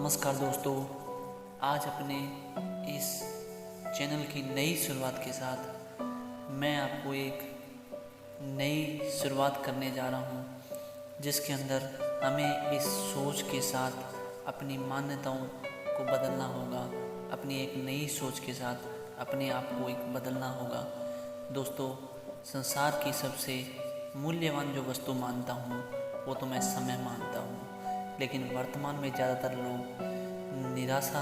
नमस्कार दोस्तों, आज अपने इस चैनल की नई शुरुआत के साथ मैं आपको एक नई शुरुआत करने जा रहा हूं, जिसके अंदर हमें इस सोच के साथ अपनी मान्यताओं को बदलना होगा। अपनी एक नई सोच के साथ अपने आप को एक बदलना होगा। दोस्तों, संसार की सबसे मूल्यवान जो वस्तु मानता हूँ वो तो मैं समय मानता हूँ, लेकिन वर्तमान में ज़्यादातर लोग निराशा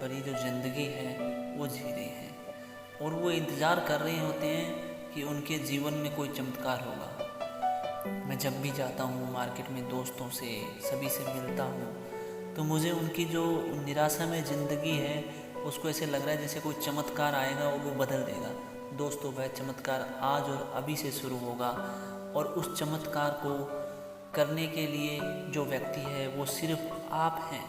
भरी जो ज़िंदगी है वो जी रहे हैं और वो इंतज़ार कर रहे होते हैं कि उनके जीवन में कोई चमत्कार होगा। मैं जब भी जाता हूँ मार्केट में, दोस्तों से सभी से मिलता हूँ, तो मुझे उनकी जो निराशा में ज़िंदगी है उसको ऐसे लग रहा है जैसे कोई चमत्कार आएगा और वो बदल देगा। दोस्तों, वह चमत्कार आज और अभी से शुरू होगा और उस चमत्कार को करने के लिए जो व्यक्ति है वो सिर्फ आप हैं,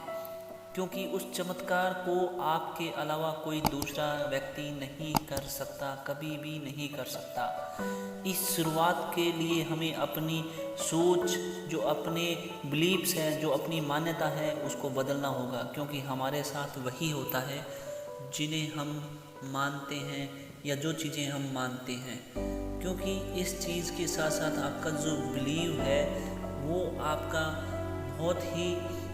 क्योंकि उस चमत्कार को आपके अलावा कोई दूसरा व्यक्ति नहीं कर सकता, कभी भी नहीं कर सकता। इस शुरुआत के लिए हमें अपनी सोच, जो अपने बिलीव्स है, जो अपनी मान्यता है, उसको बदलना होगा, क्योंकि हमारे साथ वही होता है जिन्हें हम मानते हैं या जो चीज़ें हम मानते हैं। क्योंकि इस चीज़ के साथ साथ आपका जो बिलीव है वो आपका बहुत ही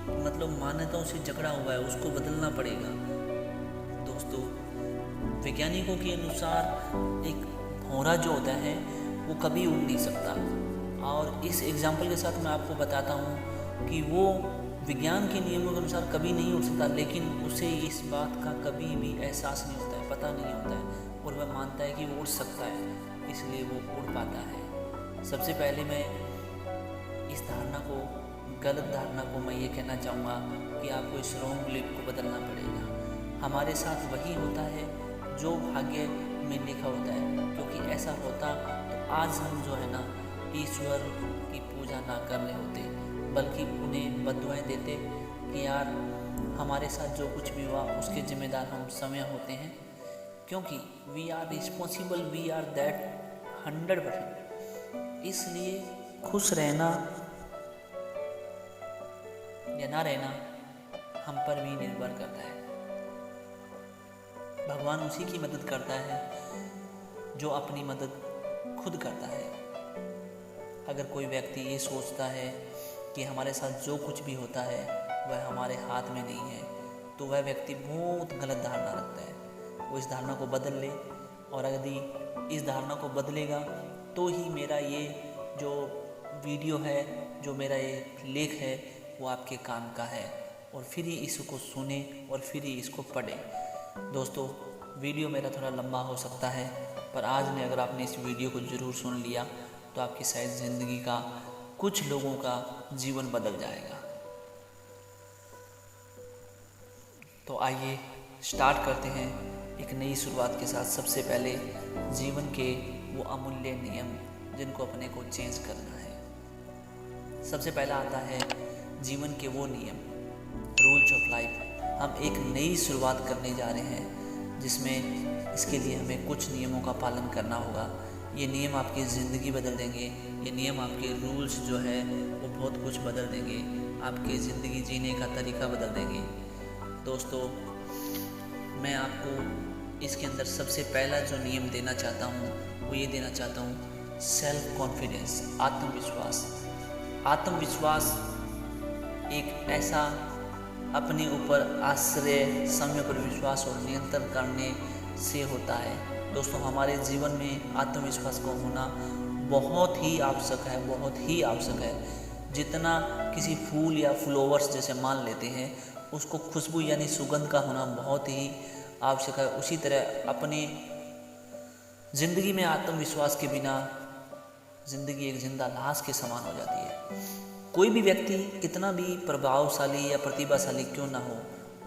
मान्यताओं से जकड़ा हुआ है, उसको बदलना पड़ेगा। दोस्तों, वैज्ञानिकों के अनुसार एक भौरा जो होता है वो कभी उड़ नहीं सकता, और इस एग्जाम्पल के साथ मैं आपको बताता हूँ कि वो विज्ञान के नियमों के अनुसार कभी नहीं उड़ सकता, लेकिन उसे इस बात का कभी भी एहसास नहीं होता है, पता नहीं होता है, और वह मानता है कि वो उड़ सकता है, इसलिए वो उड़ पाता है। सबसे पहले मैं इस धारणा को, गलत धारणा को मैं ये कहना चाहूँगा कि आपको इस रॉन्ग बिलीफ को बदलना पड़ेगा। हमारे साथ वही होता है जो भाग्य में लिखा होता है, क्योंकि ऐसा होता तो आज हम जो है ना ईश्वर की पूजा ना कर रहे होते, बल्कि उन्हें बददुआएं देते कि यार हमारे साथ जो कुछ भी हुआ उसके जिम्मेदार हम समय होते हैं, क्योंकि we are responsible, we are that 100%। इसलिए खुश रहना या ना रहना हम पर भी निर्भर करता है। भगवान उसी की मदद करता है जो अपनी मदद खुद करता है। अगर कोई व्यक्ति ये सोचता है कि हमारे साथ जो कुछ भी होता है वह हमारे हाथ में नहीं है, तो वह व्यक्ति बहुत गलत धारणा रखता है। वो इस धारणा को बदल ले, और यदि इस धारणा को बदलेगा तो ही मेरा ये जो वीडियो है, जो मेरा ये लेख है, वो आपके काम का है, और फिर ही इसको सुने और फिर ही इसको पढ़े। दोस्तों, वीडियो मेरा थोड़ा लंबा हो सकता है, पर आज में अगर आपने इस वीडियो को ज़रूर सुन लिया तो आपकी शायद ज़िंदगी का, कुछ लोगों का जीवन बदल जाएगा। तो आइए स्टार्ट करते हैं एक नई शुरुआत के साथ। सबसे पहले जीवन के वो अमूल्य नियम जिनको अपने को चेंज करना है। सबसे पहला आता है जीवन के वो नियम, रूल्स ऑफ लाइफ। हम एक नई शुरुआत करने जा रहे हैं, जिसमें इसके लिए हमें कुछ नियमों का पालन करना होगा। ये नियम आपकी ज़िंदगी बदल देंगे, ये नियम आपके रूल्स जो है वो बहुत कुछ बदल देंगे, आपकी ज़िंदगी जीने का तरीका बदल देंगे। दोस्तों, मैं आपको इसके अंदर सबसे पहला जो नियम देना चाहता हूँ वो ये देना चाहता हूँ, सेल्फ कॉन्फिडेंस, आत्मविश्वास। आत्मविश्वास एक ऐसा अपने ऊपर आश्रय, समय पर विश्वास और नियंत्रण करने से होता है। दोस्तों, हमारे जीवन में आत्मविश्वास का होना बहुत ही आवश्यक है, बहुत ही आवश्यक है। जितना किसी फूल या फ्लावर्स जैसे मान लेते हैं उसको खुशबू यानी सुगंध का होना बहुत ही आवश्यक है, उसी तरह अपनी ज़िंदगी में आत्मविश्वास के बिना ज़िंदगी एक जिंदा लाश के समान हो जाती है। कोई भी व्यक्ति कितना भी प्रभावशाली या प्रतिभाशाली क्यों ना हो,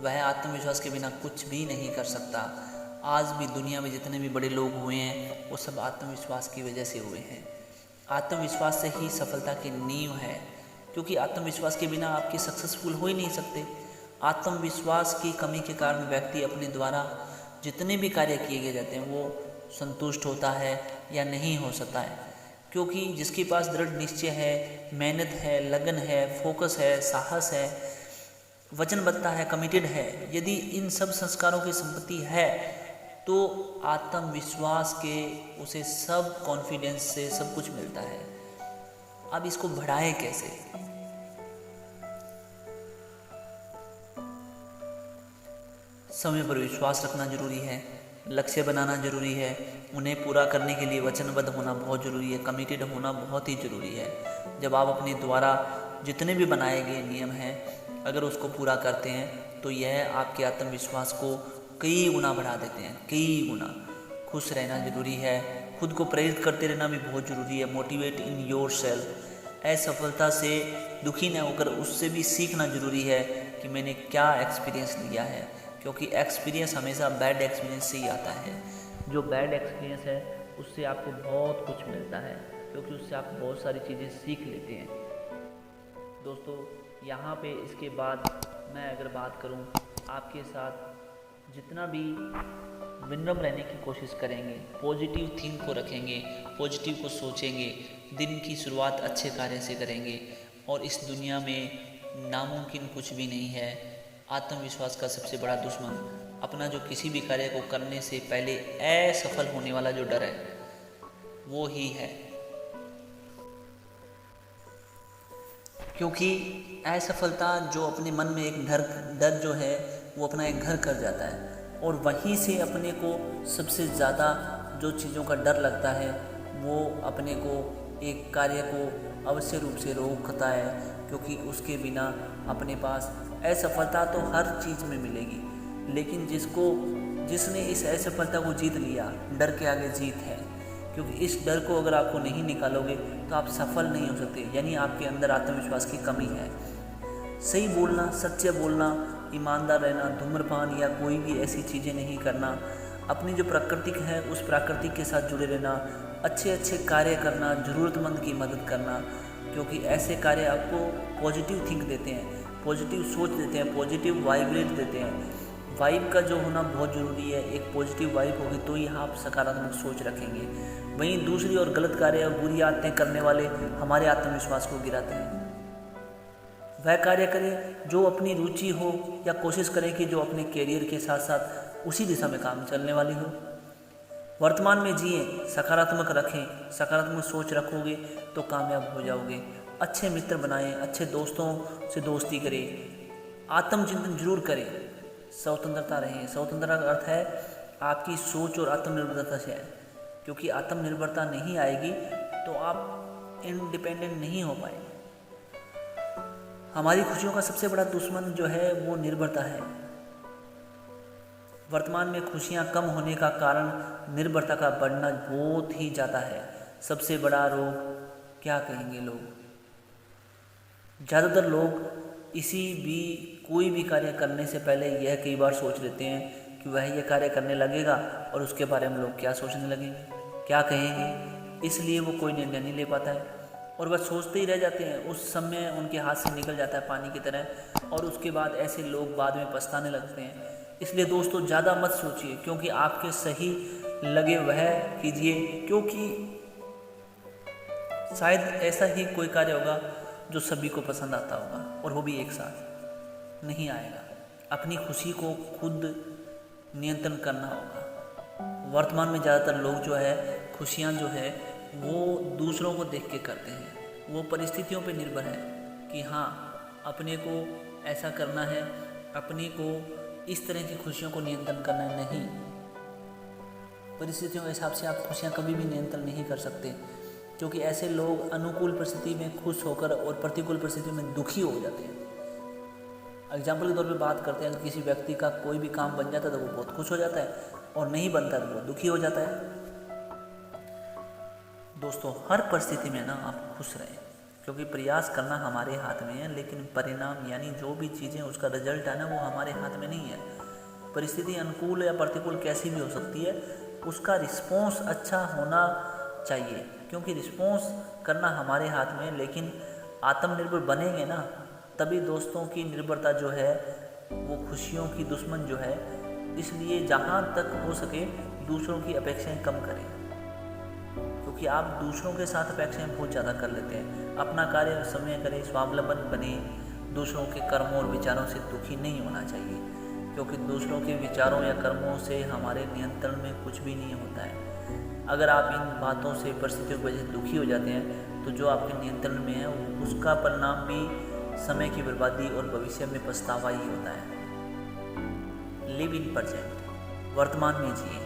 वह आत्मविश्वास के बिना कुछ भी नहीं कर सकता। आज भी दुनिया में जितने भी बड़े लोग हुए हैं वो सब आत्मविश्वास की वजह से हुए हैं। आत्मविश्वास से ही सफलता की नींव है, क्योंकि आत्मविश्वास के बिना आपके सक्सेसफुल हो ही नहीं सकते। आत्मविश्वास की कमी के कारण व्यक्ति अपने द्वारा जितने भी कार्य किए गए जाते हैं वो संतुष्ट होता है या नहीं हो सकता है, क्योंकि जिसके पास दृढ़ निश्चय है, मेहनत है, लगन है, फोकस है, साहस है, वचनबद्धता है, कमिटेड है, यदि इन सब संस्कारों की संपत्ति है तो आत्मविश्वास के उसे सब कॉन्फिडेंस से सब कुछ मिलता है। अब इसको बढ़ाए कैसे? समय पर विश्वास रखना जरूरी है, लक्ष्य बनाना जरूरी है, उन्हें पूरा करने के लिए वचनबद्ध होना बहुत ज़रूरी है, कमिटेड होना बहुत ही ज़रूरी है। जब आप अपने द्वारा जितने भी बनाए गए नियम हैं अगर उसको पूरा करते हैं तो यह आपके आत्मविश्वास को कई गुना बढ़ा देते हैं, कई गुना। खुश रहना जरूरी है, खुद को प्रेरित करते रहना भी बहुत ज़रूरी है। Motivate in your self. असफलता से दुखी न होकर उससे भी सीखना ज़रूरी है कि मैंने क्या एक्सपीरियंस लिया है, क्योंकि एक्सपीरियंस हमेशा बैड एक्सपीरियंस से ही आता है। जो बैड एक्सपीरियंस है उससे आपको बहुत कुछ मिलता है, क्योंकि उससे आप बहुत सारी चीज़ें सीख लेते हैं। दोस्तों यहाँ पे इसके बाद मैं अगर बात करूँ आपके साथ, जितना भी विनम्र रहने की कोशिश करेंगे, पॉजिटिव थिंक को रखेंगे, पॉजिटिव को सोचेंगे, दिन की शुरुआत अच्छे कार्य से करेंगे और इस दुनिया में नामुमकिन कुछ भी नहीं है। आत्मविश्वास का सबसे बड़ा दुश्मन अपना जो किसी भी कार्य को करने से पहले असफल होने वाला जो डर है वो ही है, क्योंकि असफलता जो अपने मन में एक डर जो है वो अपना एक घर कर जाता है और वहीं से अपने को सबसे ज़्यादा जो चीज़ों का डर लगता है वो अपने को एक कार्य को अवश्य रूप से रोकता है, क्योंकि उसके बिना अपने पास असफलता तो हर चीज़ में मिलेगी, लेकिन जिसने इस असफलता को जीत लिया, डर के आगे जीत है। क्योंकि इस डर को अगर आपको नहीं निकालोगे तो आप सफल नहीं हो सकते, यानी आपके अंदर आत्मविश्वास की कमी है। सही बोलना, सच्चे बोलना, ईमानदार रहना, धूम्रपान या कोई भी ऐसी चीज़ें नहीं करना, अपनी जो प्राकृतिक है उस प्राकृतिक के साथ जुड़े रहना, अच्छे कार्य करना, ज़रूरतमंद की मदद करना, क्योंकि ऐसे कार्य आपको पॉजिटिव थिंक देते हैं, पॉजिटिव सोच देते हैं, पॉजिटिव वाइब्रेट देते हैं। वाइब का जो होना बहुत ज़रूरी है। एक पॉजिटिव वाइब होगी तो ही आप सकारात्मक सोच रखेंगे। वहीं दूसरी और गलत कार्य और बुरी आदतें करने वाले हमारे आत्मविश्वास को गिराते हैं। वह कार्य करें जो अपनी रुचि हो, या कोशिश करें कि जो अपने कैरियर के साथ साथ उसी दिशा में काम चलने वाली हो। वर्तमान में जिए, सकारात्मक रखें, सकारात्मक सोच रखोगे तो कामयाब हो जाओगे। अच्छे मित्र बनाएं, अच्छे दोस्तों से दोस्ती करें, आत्मचिंतन जरूर करें, स्वतंत्रता रहें। स्वतंत्रता का अर्थ है आपकी सोच और आत्मनिर्भरता से है, क्योंकि आत्मनिर्भरता नहीं आएगी तो आप इंडिपेंडेंट नहीं हो पाएंगे। हमारी खुशियों का सबसे बड़ा दुश्मन जो है वो निर्भरता है। वर्तमान में खुशियाँ कम होने का कारण निर्भरता का बढ़ना बहुत ही ज़्यादा है। सबसे बड़ा रोग क्या कहेंगे लोग? ज़्यादातर लोग कोई भी कार्य करने से पहले यह कई बार सोच लेते हैं कि वह यह कार्य करने लगेगा और उसके बारे में लोग क्या सोचने लगेंगे, क्या कहेंगे, इसलिए वो कोई निर्णय नहीं ले पाता है और वह सोचते ही रह जाते हैं। उस समय उनके हाथ से निकल जाता है पानी की तरह, और उसके बाद ऐसे लोग बाद में पछताने लगते हैं। इसलिए दोस्तों ज़्यादा मत सोचिए, क्योंकि आपके सही लगे वह कीजिए, क्योंकि शायद ऐसा ही कोई कार्य होगा जो सभी को पसंद आता होगा और वो भी एक साथ नहीं आएगा। अपनी खुशी को खुद नियंत्रण करना होगा। वर्तमान में ज़्यादातर लोग जो है खुशियाँ जो है वो दूसरों को देख के करते हैं। वो परिस्थितियों पे निर्भर है कि हाँ अपने को ऐसा करना है, अपने को इस तरह की खुशियों को नियंत्रण करना नहीं। परिस्थितियों के हिसाब से आप खुशियाँ कभी भी नियंत्रण नहीं कर सकते, क्योंकि ऐसे लोग अनुकूल परिस्थिति में खुश होकर और प्रतिकूल परिस्थिति में दुखी हो जाते हैं। एग्जाम्पल के तौर पे बात करते हैं, अगर किसी व्यक्ति का कोई भी काम बन जाता है तो वो बहुत खुश हो जाता है, और नहीं बनता तो वो दुखी हो जाता है। दोस्तों हर परिस्थिति में ना आप खुश रहें, क्योंकि प्रयास करना हमारे हाथ में है, लेकिन परिणाम यानी जो भी चीज़ें उसका रिजल्ट है ना वो हमारे हाथ में नहीं है। परिस्थिति अनुकूल या प्रतिकूल कैसी भी हो सकती है, उसका रिस्पॉन्स अच्छा होना चाहिए, क्योंकि रिस्पॉन्स करना हमारे हाथ में है। लेकिन आत्मनिर्भर बनेंगे ना तभी दोस्तों की निर्भरता जो है वो खुशियों की दुश्मन जो है। इसलिए जहाँ तक हो सके दूसरों की अपेक्षाएं कम करें, क्योंकि आप दूसरों के साथ अपेक्षाएं बहुत ज़्यादा कर लेते हैं। अपना कार्य समय करें, स्वावलंबन बने, दूसरों के कर्मों और विचारों से दुखी नहीं होना चाहिए, क्योंकि दूसरों के विचारों या कर्मों से हमारे नियंत्रण में कुछ भी नहीं होता है। अगर आप इन बातों से, परिस्थितियों की वजह से दुखी हो जाते हैं, तो जो आपके नियंत्रण में है उसका परिणाम भी समय की बर्बादी और भविष्य में पछतावा ही होता है। लिव इन प्रेजेंट, वर्तमान में जिए।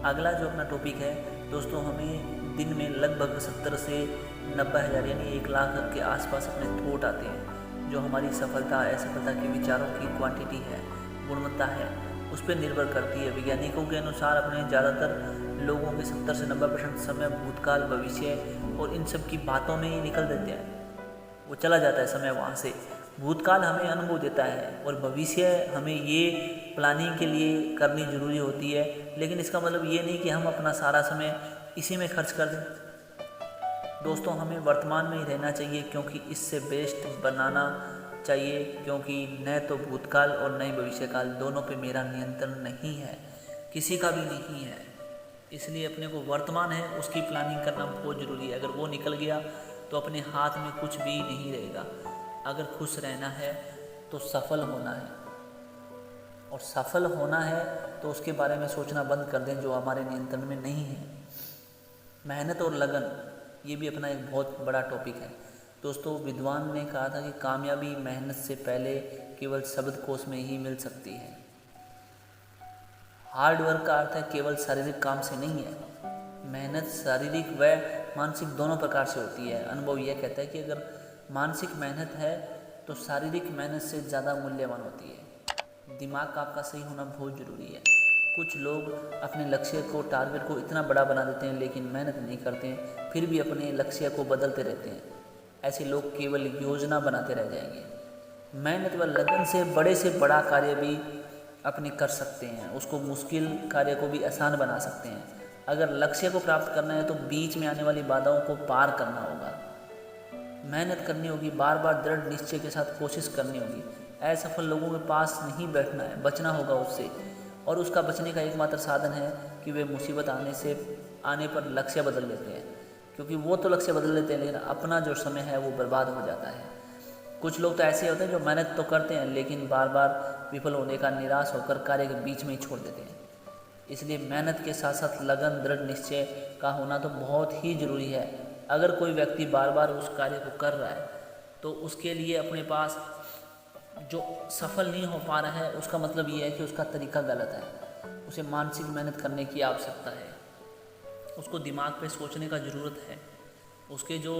अगला जो अपना टॉपिक है दोस्तों, हमें दिन में लगभग 70 से 90,000 यानी 1 लाख के आसपास अपने थॉट आते हैं। जो हमारी सफलता असफलता के विचारों की क्वांटिटी है, गुणवत्ता है, उस पर निर्भर करती है। वैज्ञानिकों के अनुसार अपने ज़्यादातर लोगों के 70 से 90% समय भूतकाल, भविष्य और इन सब की बातों में ही निकल देते हैं। वो चला जाता है समय वहाँ से। भूतकाल हमें अनुभव देता है और भविष्य हमें ये प्लानिंग के लिए करनी ज़रूरी होती है, लेकिन इसका मतलब ये नहीं कि हम अपना सारा समय इसी में खर्च कर दें। दोस्तों, हमें वर्तमान में ही रहना चाहिए, क्योंकि इससे बेस्ट बनाना चाहिए, क्योंकि न तो भूतकाल और न ही भविष्यकाल, दोनों पे मेरा नियंत्रण नहीं है, किसी का भी नहीं है। इसलिए अपने को वर्तमान है उसकी प्लानिंग करना बहुत ज़रूरी है। अगर वो निकल गया तो अपने हाथ में कुछ भी नहीं रहेगा। अगर खुश रहना है तो सफल होना है, और सफल होना है तो उसके बारे में सोचना बंद कर दें जो हमारे नियंत्रण में नहीं है। मेहनत और लगन, ये भी अपना एक बहुत बड़ा टॉपिक है दोस्तों। विद्वान ने कहा था कि कामयाबी मेहनत से पहले केवल शब्दकोश में ही मिल सकती है। हार्ड वर्क का अर्थ है केवल शारीरिक काम से नहीं है। मेहनत शारीरिक व मानसिक दोनों प्रकार से होती है। अनुभव यह कहता है कि अगर मानसिक मेहनत है तो शारीरिक मेहनत से ज़्यादा मूल्यवान होती है। दिमाग का आपका सही होना बहुत ज़रूरी है। कुछ लोग अपने लक्ष्य को, टारगेट को इतना बड़ा बना देते हैं लेकिन मेहनत नहीं करते हैं, फिर भी अपने लक्ष्य को बदलते रहते हैं। ऐसे लोग केवल योजना बनाते रह जाएंगे। मेहनत व लगन से बड़ा कार्य भी अपने कर सकते हैं, उसको मुश्किल कार्य को भी आसान बना सकते हैं। अगर लक्ष्य को प्राप्त करना है तो बीच में आने वाली बाधाओं को पार करना होगा, मेहनत करनी होगी, बार बार दृढ़ निश्चय के साथ कोशिश करनी होगी। असफल लोगों के पास नहीं बैठना है, बचना होगा उससे, और उसका बचने का एकमात्र साधन है कि वे मुसीबत आने पर लक्ष्य बदल लेते हैं, क्योंकि वो तो लक्ष्य बदल लेते हैं लेकिन अपना जो समय है वो बर्बाद हो जाता है। कुछ लोग तो ऐसे होते हैं जो मेहनत तो करते हैं लेकिन बार बार विफल होने का निराश होकर कार्य के बीच में ही छोड़ देते हैं। इसलिए मेहनत के साथ साथ लगन, दृढ़ निश्चय का होना तो बहुत ही ज़रूरी है। अगर कोई व्यक्ति बार बार उस कार्य को कर रहा है तो उसके लिए अपने पास जो सफल नहीं हो पा रहा है, उसका मतलब ये है कि उसका तरीका गलत है। उसे मानसिक मेहनत करने की आवश्यकता है, उसको दिमाग पे सोचने का ज़रूरत है, उसके जो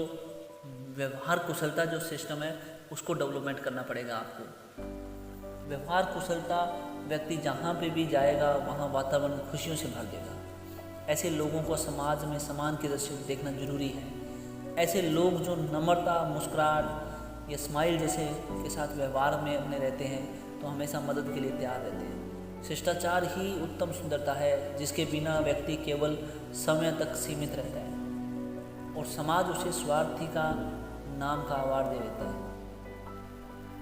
व्यवहार कुशलता जो सिस्टम है उसको डेवलपमेंट करना पड़ेगा आपको। व्यवहार कुशलता व्यक्ति जहाँ पे भी जाएगा वहाँ वातावरण खुशियों से भर देगा। ऐसे लोगों को समाज में समान की दृष्टि से देखना जरूरी है। ऐसे लोग जो नम्रता, मुस्कुराहट या स्माइल जैसे के साथ व्यवहार में अपने रहते हैं तो हमेशा मदद के लिए तैयार रहते हैं। शिष्टाचार ही उत्तम सुंदरता है जिसके बिना व्यक्ति केवल समय तक सीमित रहता है और समाज उसे स्वार्थी का नाम का अवार्ड दे देता है।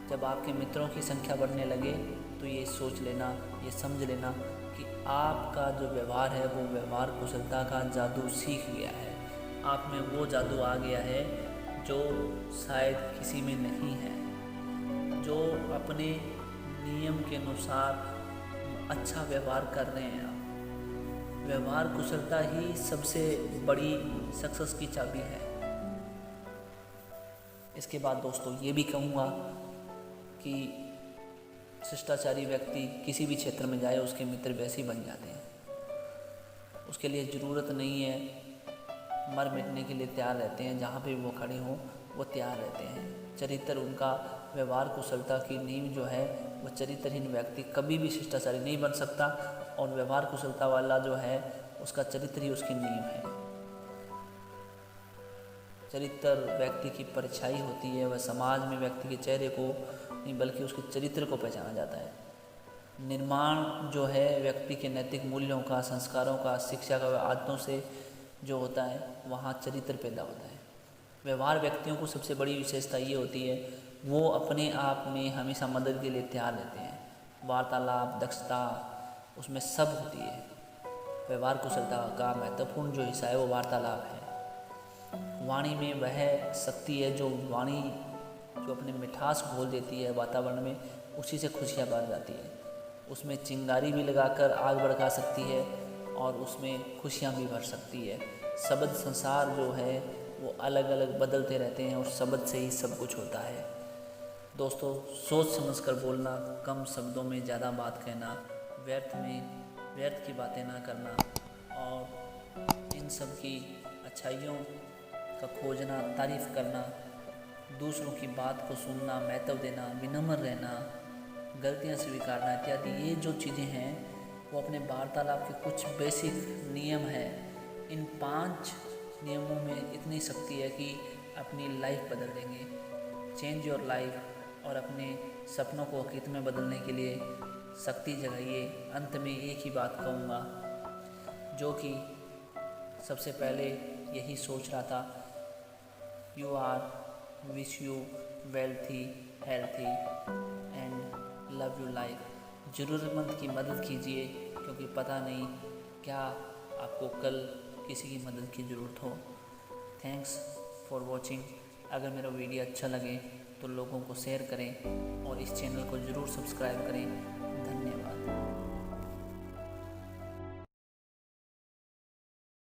जब आपके मित्रों की संख्या बढ़ने लगे तो ये सोच लेना, ये समझ लेना कि आपका जो व्यवहार है वो व्यवहार कुशलता का जादू सीख गया है। आप में वो जादू आ गया है जो शायद किसी में नहीं है, जो अपने नियम के अनुसार अच्छा व्यवहार कर रहे हैं आप। व्यवहार कुशलता ही सबसे बड़ी सक्सेस की चाबी है। इसके बाद दोस्तों ये भी कहूँगा कि शिष्टाचारी व्यक्ति किसी भी क्षेत्र में जाए उसके मित्र वैसे ही बन जाते हैं। उसके लिए ज़रूरत नहीं है, मर मिटने के लिए तैयार रहते हैं, जहाँ पे वो खड़े हों वो तैयार रहते हैं। चरित्र उनका, व्यवहार कुशलता की नींव जो है वो चरित्रहीन व्यक्ति कभी भी शिष्टाचारी नहीं बन सकता, और व्यवहार कुशलता वाला जो है उसका चरित्र ही उसकी नींव है। चरित्र व्यक्ति की परछाई होती है, वह समाज में व्यक्ति के चेहरे को नहीं बल्कि उसके चरित्र को पहचाना जाता है। निर्माण जो है व्यक्ति के नैतिक मूल्यों का, संस्कारों का, शिक्षा का, आदतों से जो होता है वहाँ चरित्र पैदा होता है। व्यवहार व्यक्तियों को सबसे बड़ी विशेषता ये होती है वो अपने आप में हमेशा मदद के लिए तैयार रहते हैं। वार्तालाप, दक्षता उसमें सब होती है। व्यवहार कुशलता का महत्वपूर्ण जो हिस्सा है वो वार्तालाप है। वाणी में वह शक्ति है जो वाणी जो अपने मिठास घोल देती है वातावरण में, उसी से खुशियाँ बढ़ जाती है। उसमें चिंगारी भी लगाकर आग भड़का सकती है और उसमें खुशियाँ भी भर सकती है। शब्द संसार जो है वो अलग अलग बदलते रहते हैं और शब्द से ही सब कुछ होता है। दोस्तों, सोच समझकर बोलना, कम शब्दों में ज़्यादा बात कहना, व्यर्थ की बातें ना करना और इन सब की अच्छाइयों का खोजना, तारीफ़ करना, दूसरों की बात को सुनना, महत्व देना, विनम्र रहना, गलतियाँ स्वीकारना इत्यादि, ये जो चीज़ें हैं वो अपने वार्तालाप के कुछ बेसिक नियम हैं। इन 5 नियमों में इतनी शक्ति है कि अपनी लाइफ बदल देंगे। चेंज योर लाइफ और अपने सपनों को हकीकत में बदलने के लिए शक्ति जगाइए। अंत में एक ही बात कहूँगा, जो कि सबसे पहले यही सोच रहा था, you are wish you wealthy, healthy and love you life. ज़रूरतमंद की मदद कीजिए, क्योंकि पता नहीं क्या आपको कल किसी की मदद की ज़रूरत हो। Thanks for watching. अगर मेरा वीडियो अच्छा लगे तो लोगों को शेयर करें और इस चैनल को ज़रूर सब्सक्राइब करें। धन्यवाद।